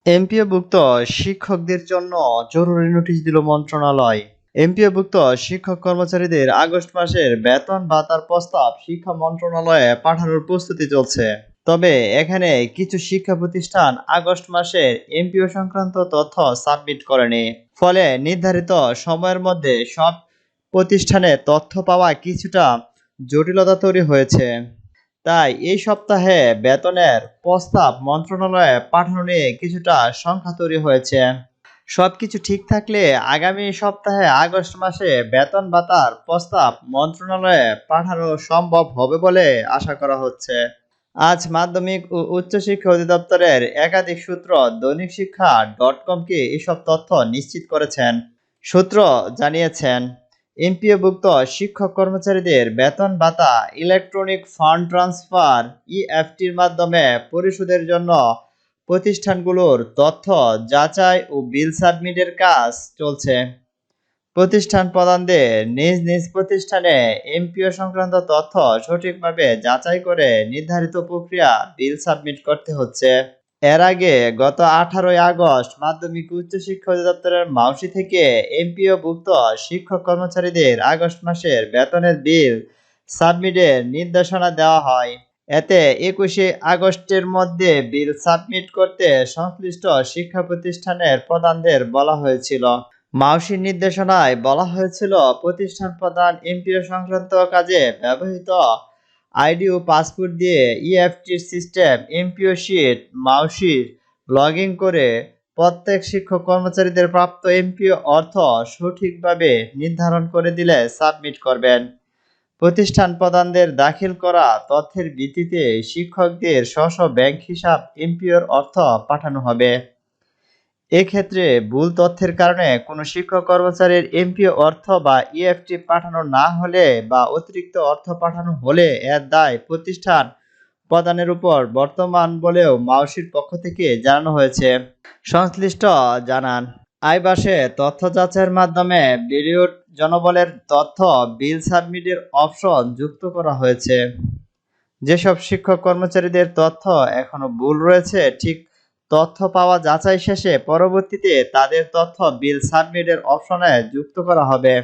এমপিওভুক্ত শিক্ষকদের জন্য জরুরি নোটিশ দিল মন্ত্রণালয়। এমপিওভুক্ত শিক্ষক কর্মচারীদের আগস্ট মাসের বেতন ভাতার প্রস্তাব শিক্ষা মন্ত্রণালয়ে পাঠানোর প্রস্তুতি চলছে। তবে এখানে কিছু শিক্ষা প্রতিষ্ঠান আগস্ট মাসের এমপিও সংক্রান্ত তথ্য সাবমিট করেনি। ফলে নির্ধারিত সময়ের মধ্যে সব প্রতিষ্ঠানে তথ্য পাওয়া কিছুটা জটিলতা তৈরি হয়েছে। তাই এই সপ্তাহে বেতনের প্রস্তাব মন্ত্রণালয়ে পাঠানো নিয়ে কিছুটা শঙ্কা তৈরি হয়েছে। সবকিছু ঠিক থাকলে আগামী সপ্তাহে আগস্ট মাসে বেতন ভাতার প্রস্তাব মন্ত্রণালয়ে পাঠানো সম্ভব হবে বলে আশা করা হচ্ছে। আজ মাধ্যমিক ও উচ্চশিক্ষা অধিদপ্তরের একাধিক সূত্র দৈনিক শিক্ষা .com-কে এসব তথ্য নিশ্চিত করেছেন। সূত্র জানিয়েছেন, এমপিওভুক্ত শিক্ষক কর্মচারীদের বেতন ভাতা ইলেকট্রনিক ফান্ড ট্রান্সফার ইএফটির মাধ্যমে পরিশোধের জন্য প্রতিষ্ঠানগুলোর তথ্য যাচাই ও বিল সাবমিটের কাজ চলছে। প্রতিষ্ঠান প্রধানদের নিজ নিজ প্রতিষ্ঠানে এমপিও সংক্রান্ত তথ্য সঠিকভাবে যাচাই করে নির্ধারিত প্রক্রিয়া বিল সাবমিট করতে হচ্ছে। এর আগে গত 18 আগস্ট মাধ্যমিক উচ্চশিক্ষা অধিদপ্তরের মাউসি থেকে এমপিওভুক্ত শিক্ষক কর্মচারীদের আগস্ট মাসের বেতনের বিল সাবমিটের নির্দেশনা দেওয়া হয়। এতে 21 আগস্টের মধ্যে বিল সাবমিট করতে সংশ্লিষ্ট শিক্ষা প্রতিষ্ঠানের প্রধানদের বলা হয়েছিল। মাউসির নির্দেশনায় বলা হয়েছিল, প্রতিষ্ঠান প্রধান এমপিও সংক্রান্ত কাজে ব্যবহৃত আইডি ও পাসপোর্ট দিয়ে ইএফটি সিস্টেম এমপিও শিট মাউসির লগ ইন করে প্রত্যেক শিক্ষক কর্মচারীদের প্রাপ্ত এমপিও অর্থ সঠিকভাবে নির্ধারণ করে দিলে সাবমিট করবেন। প্রতিষ্ঠান প্রধানদের দাখিল করা তথ্যের ভিত্তিতে শিক্ষকদের স্ব ব্যাংক হিসাব এমপিওর অর্থ পাঠানো হবে। এক্ষেত্রে ভুল তথ্যের কারণে কোনো শিক্ষক কর্মচারীর এমপিও অর্থ বা ইএফটি পাঠানো না হলে বা অতিরিক্ত অর্থ পাঠানো হলে এর দায় প্রতিষ্ঠান প্রদানের উপর বর্তমান বলেও মাউসির পক্ষ থেকে জানানো হয়েছে। সংশ্লিষ্ট জানান, আইবাসে তথ্য যাচাইয়ের মাধ্যমে বিলিয়ন জনবলের তথ্য বিল সাবমিটের অপশন যুক্ত করা হয়েছে। যেসব শিক্ষক কর্মচারীদের তথ্য এখনো ভুল রয়েছে, ঠিক তথ্য পাওয়া যাচাই শেষে পরবর্তীতে তাদের তথ্য বিল সাবমিটের অপশনে যুক্ত করা হবে।